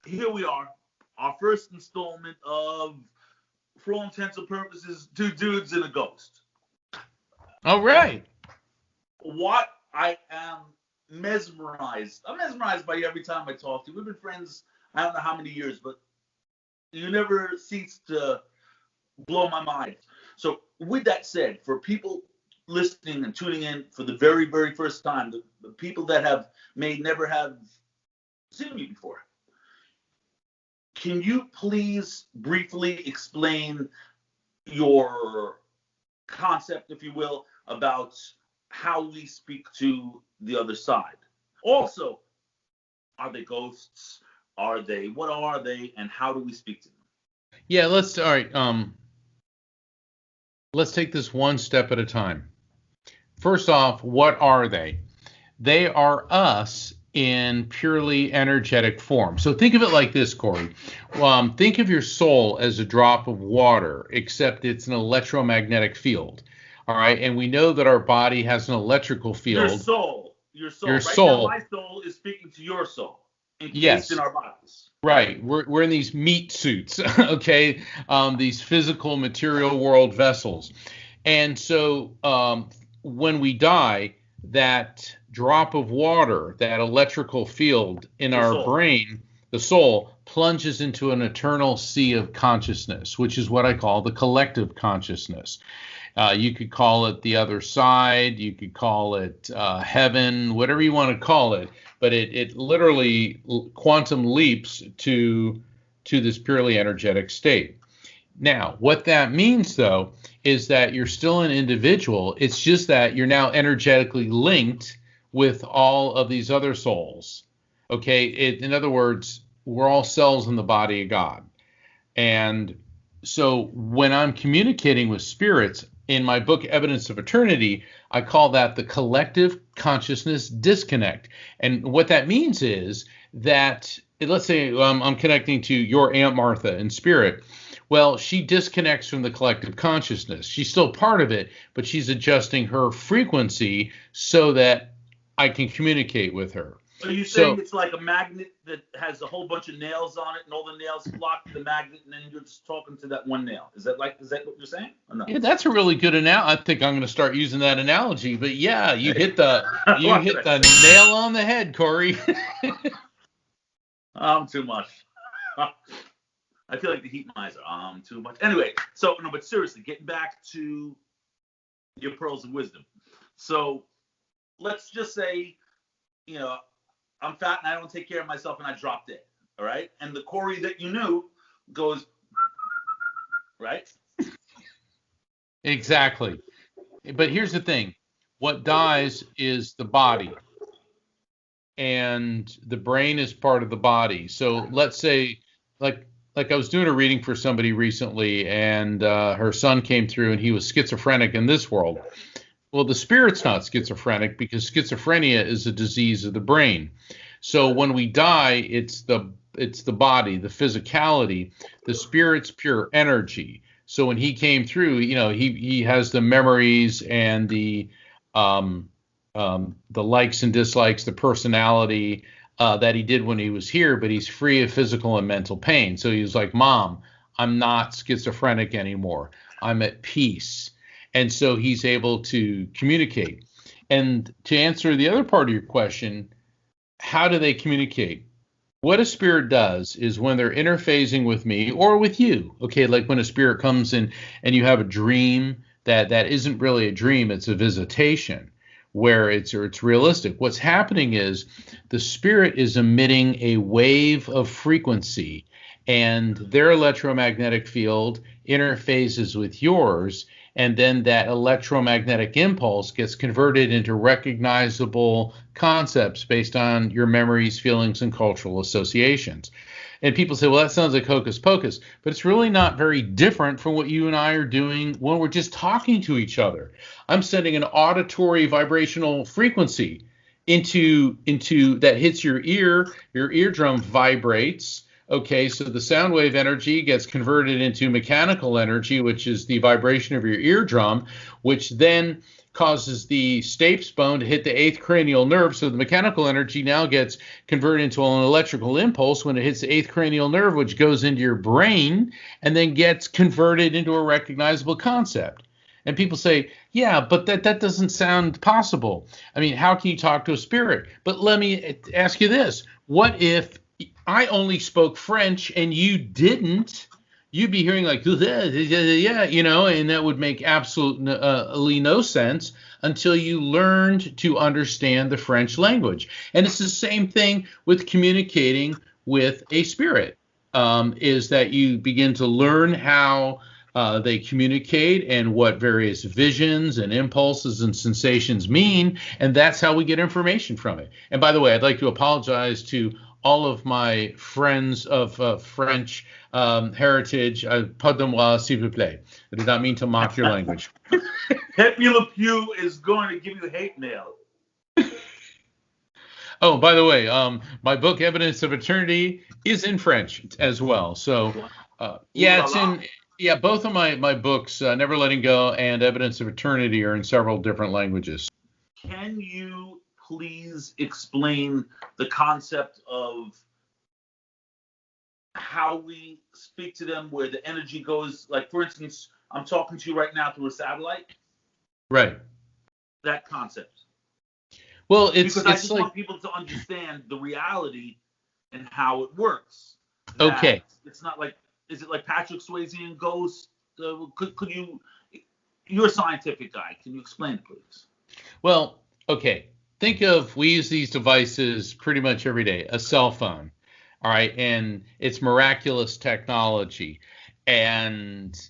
here we are, our first installment of, for all intents and purposes, Two Dudes and a Ghost. All right. What I am mesmerized. I'm mesmerized by you every time I talk to you. We've been friends, I don't know how many years, but you never cease to blow my mind. So, with that said, for people listening and tuning in for the very, very first time, the people that may never have seen me before, can you please briefly explain your concept, if you will, about how we speak to the other side? Also, are they ghosts? What are they, and how do we speak to them? Yeah, all right. Let's take this one step at a time. First off, what are they? They are us in purely energetic form. So think of it like this, Corey. Think of your soul as a drop of water, except it's an electromagnetic field. All right, and we know that our body has an electrical field. Your Your right soul. Now, my soul is speaking to your soul, encased yes. in our bodies. Right. We're in these meat suits, okay? These physical material world vessels. And so when we die, that drop of water, that electrical field in our brain, the soul, plunges into an eternal sea of consciousness, which is what I call the collective consciousness. You could call it the other side. You could call it heaven, whatever you want to call it. But it literally quantum leaps to this purely energetic state. Now, what that means, though, is that you're still an individual. It's just that you're now energetically linked with all of these other souls. Okay? In other words, we're all cells in the body of God. And so when I'm communicating with spirits, in my book, Evidence of Eternity, I call that the collective consciousness disconnect. And what that means is that, let's say I'm connecting to your Aunt Martha in spirit. Well, she disconnects from the collective consciousness. She's still part of it, but she's adjusting her frequency so that I can communicate with her. Are you saying it's like a magnet that has a whole bunch of nails on it, and all the nails block the magnet, and then you're just talking to that one nail? Is that what you're saying? Or no? Yeah, that's a really good analogy. I think I'm going to start using that analogy. But yeah, you hit the nail on the head, Corey. I'm too much. I feel like the heat miser. Too much. Anyway, but seriously, getting back to your pearls of wisdom. So let's just say, I'm fat and I don't take care of myself and I drop dead. All right. And the Corey that you knew goes, right? Exactly. But here's the thing. What dies is the body. And the brain is part of the body. So let's say, like I was doing a reading for somebody recently, and her son came through and he was schizophrenic in this world. Well, the spirit's not schizophrenic because schizophrenia is a disease of the brain. So when we die, it's the body, the physicality. The spirit's pure energy. So when he came through, he has the memories and the likes and dislikes, the personality that he did when he was here, but he's free of physical and mental pain. So he was like, Mom, I'm not schizophrenic anymore. I'm at peace. And so he's able to communicate. And to answer the other part of your question, how do they communicate? What a spirit does is when they're interfacing with me or with you, okay, like when a spirit comes in and you have a dream that isn't really a dream, it's a visitation where it's realistic. What's happening is the spirit is emitting a wave of frequency, and their electromagnetic field interfaces with yours. And then that electromagnetic impulse gets converted into recognizable concepts based on your memories, feelings, and cultural associations. And people say, well, that sounds like hocus pocus, but it's really not very different from what you and I are doing when we're just talking to each other. I'm sending an auditory vibrational frequency into that hits your ear, your eardrum vibrates. Okay, so the sound wave energy gets converted into mechanical energy, which is the vibration of your eardrum, which then causes the stapes bone to hit the eighth cranial nerve. So the mechanical energy now gets converted into an electrical impulse when it hits the eighth cranial nerve, which goes into your brain and then gets converted into a recognizable concept. And people say, yeah, but that doesn't sound possible. I mean, how can you talk to a spirit? But let me ask you this. What if I only spoke French and you didn't? You'd be hearing like, yeah, you know, and that would make absolutely no sense until you learned to understand the French language. And it's the same thing with communicating with a spirit, is that you begin to learn how they communicate and what various visions and impulses and sensations mean, and that's how we get information from it. And by the way, I'd like to apologize to all of my friends of French heritage. Pardonnez-moi, s'il vous plaît. I did not mean to mock your language. Pepe Le Pew is going to give you hate mail. Oh, by the way, my book Evidence of Eternity is in French as well. So, yeah, it's in. Yeah, both of my books, Never Letting Go and Evidence of Eternity, are in several different languages. Can you please explain the concept of how we speak to them, where the energy goes? Like, for instance, I'm talking to you right now through a satellite. Right. That concept. Well, because I just want people to understand the reality and how it works. Okay. It's not like, is it like Patrick Swayze and Ghost? Could you? You're a scientific guy. Can you explain it, please? Well, okay. Think of, we use these devices pretty much every day, a cell phone, all right, and it's miraculous technology, and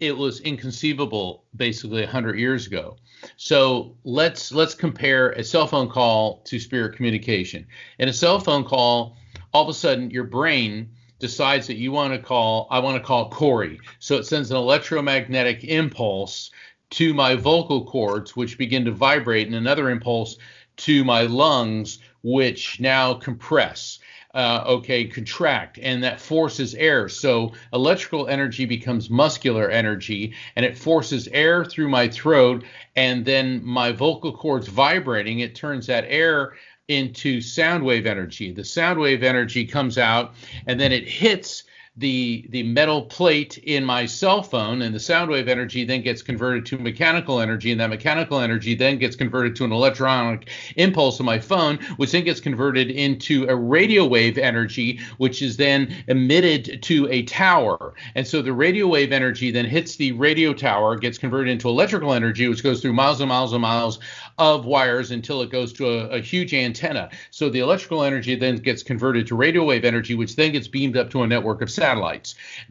it was inconceivable basically 100 years ago. So let's compare a cell phone call to spirit communication. In a cell phone call, all of a sudden your brain decides that I want to call Corey. So it sends an electromagnetic impulse to my vocal cords, which begin to vibrate, and another impulse to my lungs, which now compress, contract, and that forces air. So electrical energy becomes muscular energy, and it forces air through my throat, and then my vocal cords vibrating, it turns that air into sound wave energy. The sound wave energy comes out, and then it hits the metal plate in my cell phone, and the sound wave energy then gets converted to mechanical energy, and that mechanical energy then gets converted to an electronic impulse in my phone, which then gets converted into a radio wave energy, which is then emitted to a tower. And so the radio wave energy then hits the radio tower, gets converted into electrical energy, which goes through miles and miles and miles of wires until it goes to a huge antenna. So the electrical energy then gets converted to radio wave energy, which then gets beamed up to a network of satellites.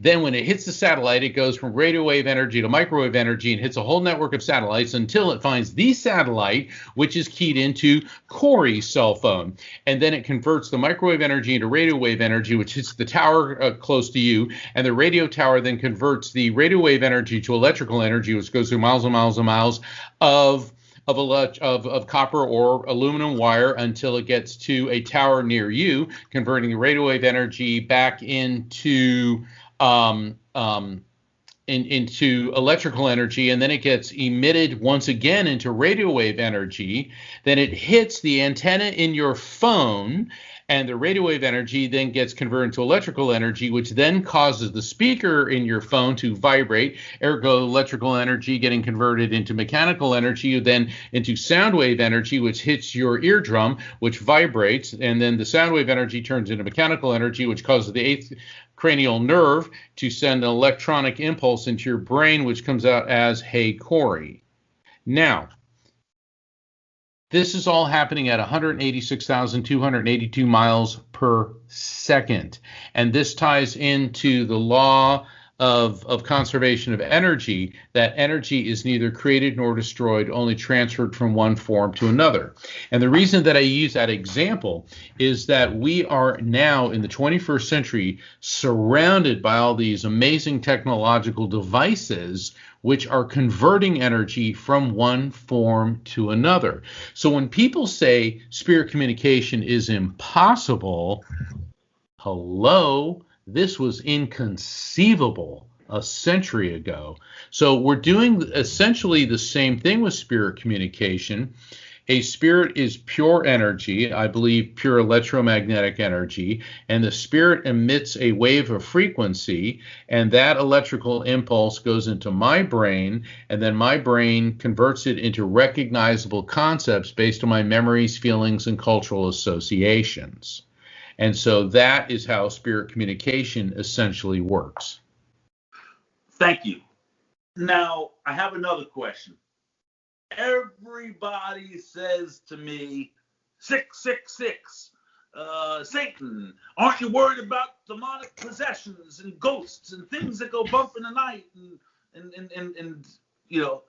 Then when it hits the satellite, it goes from radio wave energy to microwave energy and hits a whole network of satellites until it finds the satellite, which is keyed into Corey's cell phone. And then it converts the microwave energy into radio wave energy, which hits the tower close to you. And the radio tower then converts the radio wave energy to electrical energy, which goes through miles and miles and miles of copper or aluminum wire until it gets to a tower near you, converting the radio wave energy back into electrical energy, and then it gets emitted once again into radio wave energy. Then it hits the antenna in your phone, and the radio wave energy then gets converted into electrical energy, which then causes the speaker in your phone to vibrate, ergo electrical energy getting converted into mechanical energy, then into sound wave energy, which hits your eardrum, which vibrates, and then the sound wave energy turns into mechanical energy, which causes the eighth cranial nerve to send an electronic impulse into your brain, which comes out as, "Hey, Corey." Now, this is all happening at 186,282 miles per second. And this ties into the law of conservation of energy, that energy is neither created nor destroyed, only transferred from one form to another. And the reason that I use that example is that we are now in the 21st century surrounded by all these amazing technological devices which are converting energy from one form to another. So when people say spirit communication is impossible, hello, this was inconceivable a century ago. So we're doing essentially the same thing with spirit communication. A spirit is pure energy, I believe pure electromagnetic energy, and the spirit emits a wave of frequency, and that electrical impulse goes into my brain, and then my brain converts it into recognizable concepts based on my memories, feelings, and cultural associations. And so that is how spirit communication essentially works. Thank you. Now, I have another question. Everybody says to me, 666, Satan, aren't you worried about demonic possessions and ghosts and things that go bump in the night and you know?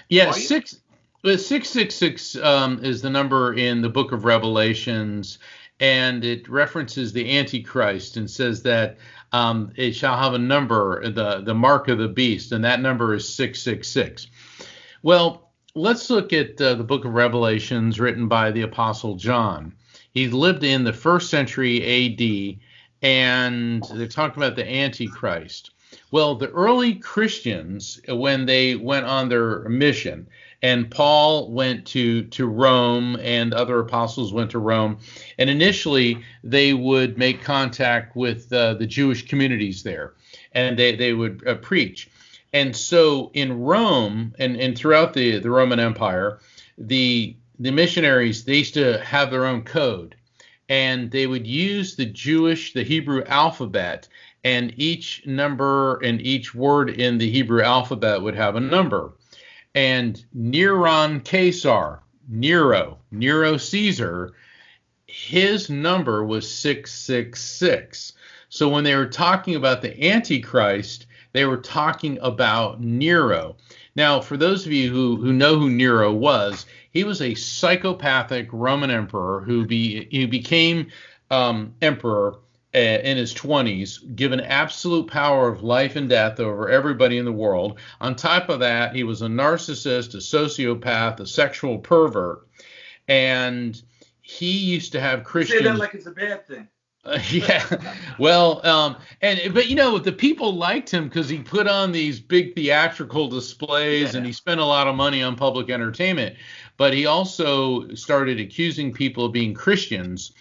Yeah, 666 is the number in the book of Revelations, and it references the Antichrist and says that it shall have a number, the mark of the beast, and that number is 666. Well, let's look at the book of Revelations written by the Apostle John. He lived in the 1st century AD, and they talk about the Antichrist. Well, the early Christians, when they went on their mission, and Paul went to Rome and other apostles went to Rome, and initially they would make contact with the Jewish communities there, and they would preach. And so in Rome and throughout the Roman Empire, the missionaries, they used to have their own code, and they would use the Hebrew alphabet, and each number and each word in the Hebrew alphabet would have a number. And Nero Caesar, his number was 666. So when they were talking about the Antichrist, they were talking about Nero. Now, for those of you who know who Nero was, he was a psychopathic Roman emperor who became emperor in his 20s, given absolute power of life and death over everybody in the world. On top of that, he was a narcissist, a sociopath, a sexual pervert, and he used to have Christians. You say that like it's a bad thing. Yeah, well, but the people liked him because he put on these big theatrical displays, and he spent a lot of money on public entertainment. But he also started accusing people of being Christians,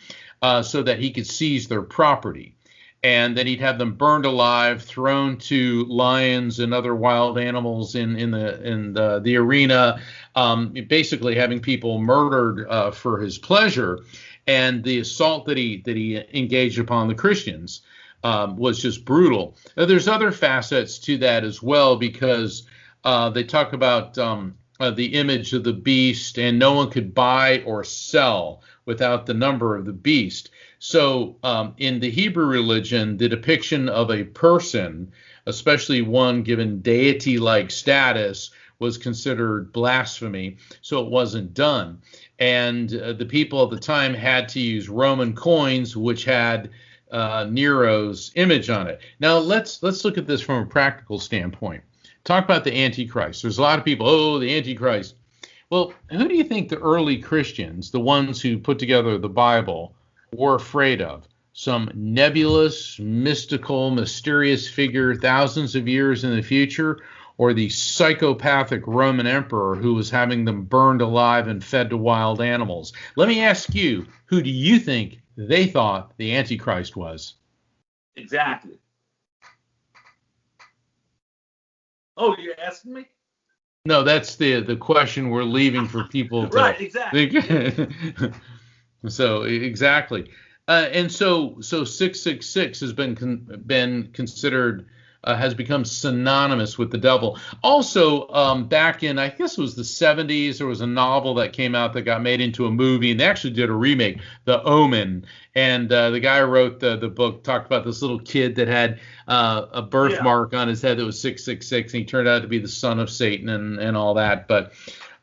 so that he could seize their property, and then he'd have them burned alive, thrown to lions and other wild animals in the arena, basically having people murdered for his pleasure. And the assault that he engaged upon the Christians was just brutal. Now, there's other facets to that as well, because they talk about the image of the beast, and no one could buy or sell without the number of the beast. So in the Hebrew religion, the depiction of a person, especially one given deity-like status, was considered blasphemy, so it wasn't done. And the people at the time had to use Roman coins, which had Nero's image on it. Now let's look at this from a practical standpoint. Talk about the Antichrist. There's a lot of people, the Antichrist. Well, who do you think the early Christians, the ones who put together the Bible, were afraid of? Some nebulous, mystical, mysterious figure thousands of years in the future, or the psychopathic Roman emperor who was having them burned alive and fed to wild animals? Let me ask you, who do you think they thought the Antichrist was? Exactly. Oh, you're asking me? No, that's the question we're leaving for people to. Right, exactly. So exactly, and so 666 has been considered. Has become synonymous with the devil. Also, back in, I guess it was the 70s, there was a novel that came out that got made into a movie, and they actually did a remake, The Omen. And the guy who wrote the book talked about this little kid that had a birthmark on his head that was 666, and he turned out to be the son of Satan and all that. But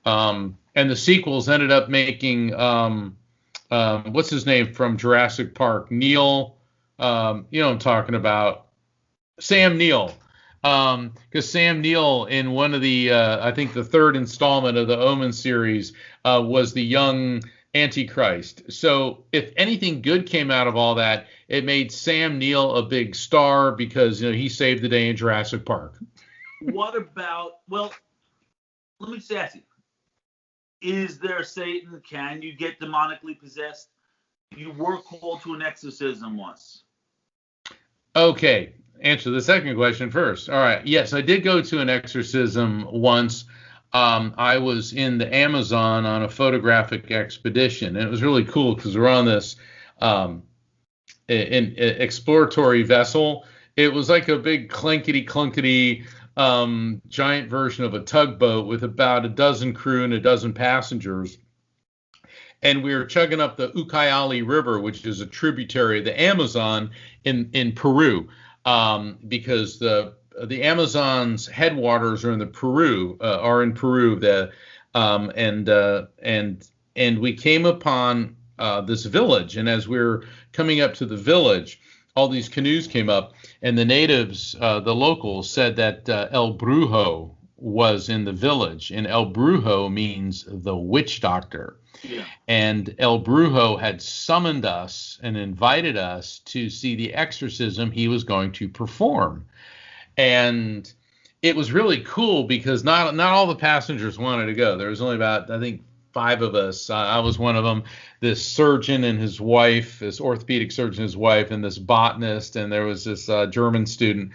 and the sequels ended up making what's his name from Jurassic Park? Neil, you know what I'm talking about. Sam Neill, because Sam Neill in one of the, I think the third installment of the Omen series was the young Antichrist. So if anything good came out of all that, it made Sam Neill a big star because he saved the day in Jurassic Park. What about? Well, let me just ask you: is there Satan? Can you get demonically possessed? You were called to an exorcism once. Okay, answer the second question first. All right. Yes, I did go to an exorcism once. I was in the Amazon on a photographic expedition, and it was really cool because we're on this exploratory vessel. It was like a big clunkety giant version of a tugboat with about a dozen crew and a dozen passengers. And we were chugging up the Ucayali River, which is a tributary of the Amazon in Peru, because the Amazon's headwaters are in Peru. And we came upon this village, and as we were coming up to the village, all these canoes came up, and the natives, the locals, said that El Brujo was in the village, and El Brujo means the witch doctor. Yeah. And El Brujo had summoned us and invited us to see the exorcism he was going to perform. And it was really cool because not all the passengers wanted to go. There was only about, I think, 5 of us. I was one of them. This surgeon and his wife, this orthopedic surgeon and his wife, and this botanist, and there was this German student.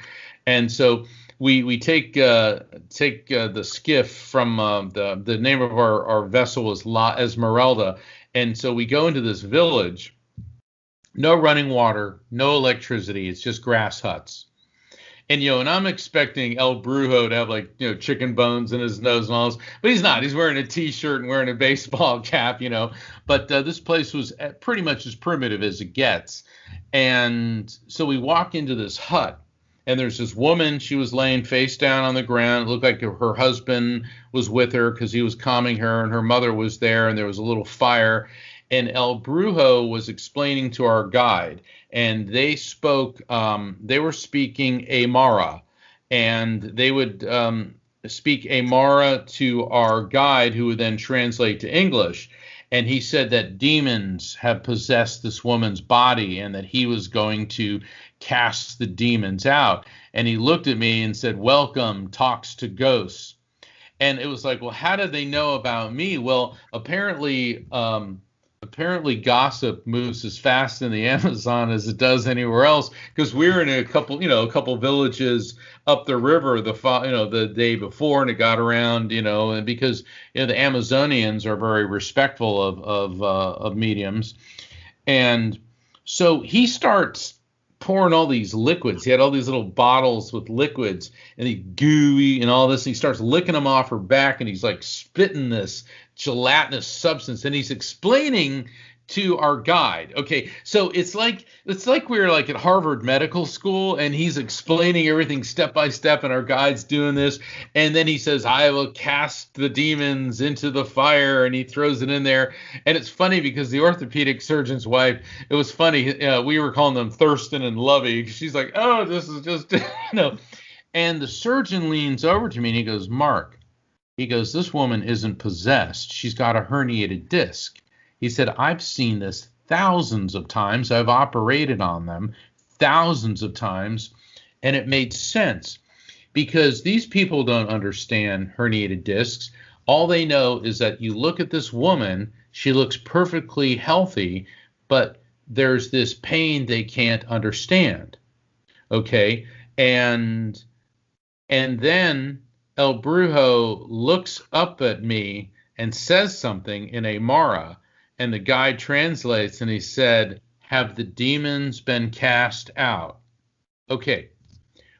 And so we take the skiff from the name of our vessel was La Esmeralda, and so we go into this village. No running water, no electricity. It's just grass huts. And and I'm expecting El Brujo to have chicken bones in his nose and all this, but he's not. He's wearing a t-shirt and wearing a baseball cap, But this place was pretty much as primitive as it gets. And so we walk into this hut, and there's this woman. She was laying face down on the ground. It looked like her husband was with her because he was calming her, and her mother was there, and there was a little fire. And El Brujo was explaining to our guide, and they were speaking Aymara, and they would speak Aymara to our guide, who would then translate to English. And he said that demons have possessed this woman's body and that he was going to cast the demons out. And he looked at me and said, "Welcome, talks to ghosts." And it was like, well, how did they know about me? Well, apparently gossip moves as fast in the Amazon as it does anywhere else, because we were in a couple villages up the river the day before, and it got around, and because the Amazonians are very respectful of mediums. And so he starts pouring all these liquids. He had all these little bottles with liquids, and he's gooey and all this. And he starts licking them off her back, and he's like spitting this gelatinous substance, and he's explaining to our guide. Okay, so it's like we were like at Harvard Medical School, and he's explaining everything step by step, and our guide's doing this, and then he says, "I will cast the demons into the fire," and he throws it in there. And it's funny because the orthopedic surgeon's wife, it was funny, we were calling them Thurston and Lovey. She's like, "Oh, this is just And the surgeon leans over to me and he goes, "Mark," he goes, "this woman isn't possessed. She's got a herniated disc." He said, "I've seen this thousands of times. I've operated on them thousands of times." And it made sense because these people don't understand herniated discs. All they know is that you look at this woman, she looks perfectly healthy, but there's this pain they can't understand. Okay? And then El Brujo looks up at me and says something in Aymara, and the guy translates, and he said, "Have the demons been cast out?" Okay,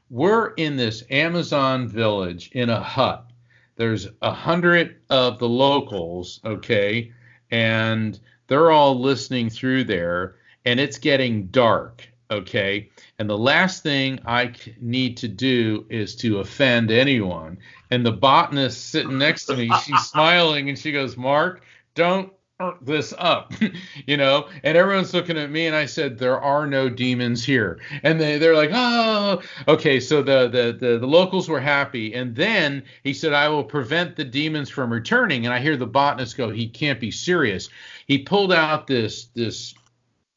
we're in this Amazon village in a hut. There's 100 of the locals, okay, and they're all listening through there, and it's getting dark, okay, and the last thing I need to do is to offend anyone. And the botanist sitting next to me, she's smiling, and she goes, "Mark, don't this up, and everyone's looking at me, and I said, there are no demons here. And they're like, oh, okay. So the locals were happy. And then he said, I will prevent the demons from returning. And I hear the botanist go, he can't be serious. He pulled out this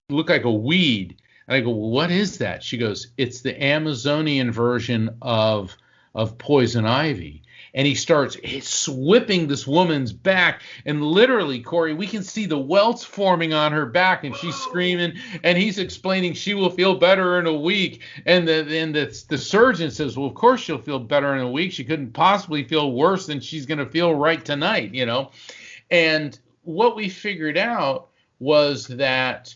looked like a weed. And I go, well, what is that? She goes, it's the Amazonian version of poison ivy. And he starts whipping this woman's back. And literally, Corey, we can see the welts forming on her back. And she's screaming. And he's explaining she will feel better in a week. And the surgeon says, well, of course she'll feel better in a week. She couldn't possibly feel worse than she's going to feel right tonight, And what we figured out was that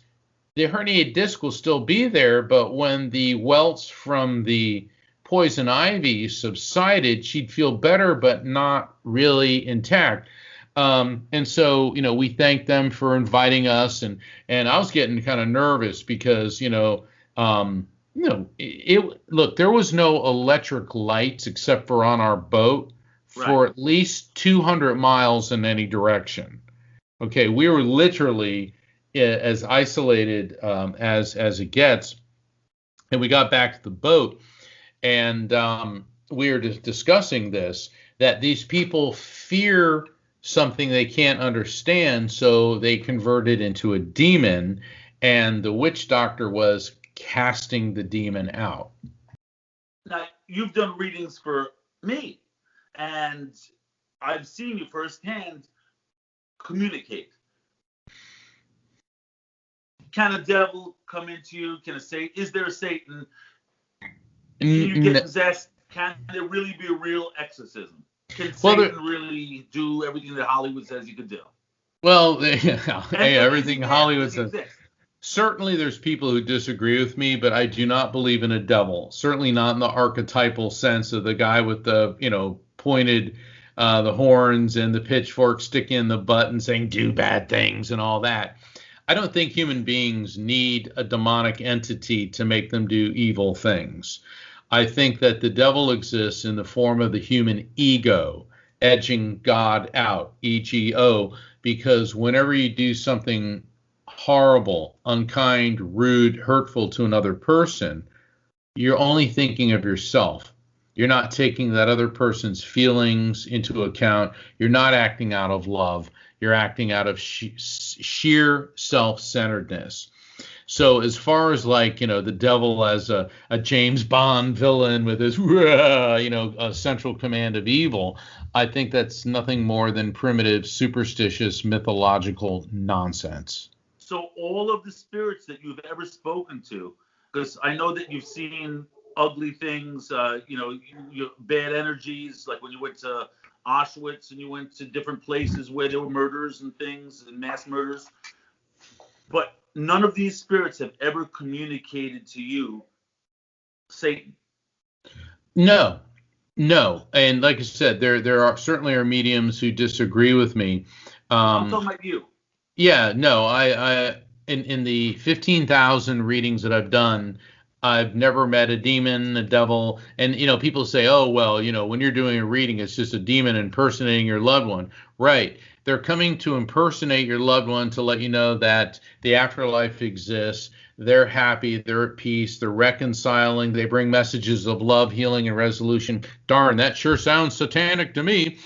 the herniated disc will still be there. But when the welts from the poison ivy subsided, she'd feel better, but not really intact. And so, we thanked them for inviting us, and I was getting kind of nervous because, look, there was no electric lights except for on our boat for at least 200 miles in any direction. Okay, we were literally as isolated as it gets, and we got back to the boat. And we were discussing this, that these people fear something they can't understand, so they convert it into a demon, and the witch doctor was casting the demon out. Now, you've done readings for me, and I've seen you firsthand communicate. Can a devil come into you? Is there a Satan? Can you get possessed? Can there really be a real exorcism? Can Satan really do everything that Hollywood says he could do? Well, everything Hollywood says. Certainly there's people who disagree with me, but I do not believe in a devil. Certainly not in the archetypal sense of the guy with the, pointed the horns and the pitchfork sticking in the butt and saying do bad things and all that. I don't think human beings need a demonic entity to make them do evil things. I think that the devil exists in the form of the human ego, edging God out, ego, because whenever you do something horrible, unkind, rude, hurtful to another person, you're only thinking of yourself. You're not taking that other person's feelings into account. You're not acting out of love. You're acting out of sheer self-centeredness. So as far as the devil as a James Bond villain with his, a central command of evil, I think that's nothing more than primitive, superstitious, mythological nonsense. So all of the spirits that you've ever spoken to, because I know that you've seen ugly things, your bad energies, like when you went to Auschwitz and you went to different places where there were murders and things and mass murders, but none of these spirits have ever communicated to you Satan. No. And like I said, there are certainly mediums who disagree with me. I'm talking about you. Yeah, no, I in the 15,000 readings that I've done, I've never met a demon, a devil. And, people say, oh, well, when you're doing a reading, it's just a demon impersonating your loved one. Right. They're coming to impersonate your loved one to let you know that the afterlife exists. They're happy. They're at peace. They're reconciling. They bring messages of love, healing, and resolution. Darn, that sure sounds satanic to me.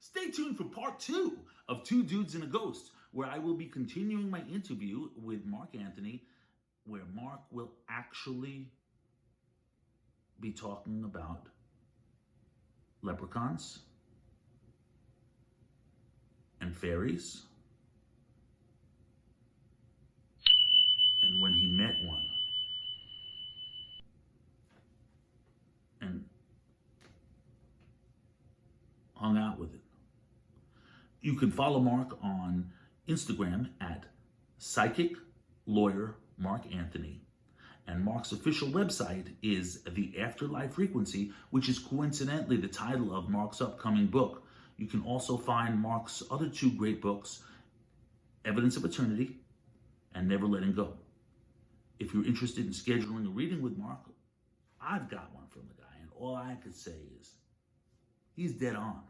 Stay tuned for part 2 of Two Dudes and a Ghost, where I will be continuing my interview with Mark Anthony, where Mark will actually be talking about leprechauns and fairies, and when he met one and hung out with it. You can follow Mark on Instagram at Psychic Lawyer Mark Anthony. And Mark's official website is The Afterlife Frequency, which is coincidentally the title of Mark's upcoming book. You can also find Mark's other 2 great books, Evidence of Eternity and Never Letting Go. If you're interested in scheduling a reading with Mark, I've got one from the guy, and all I could say is he's dead on.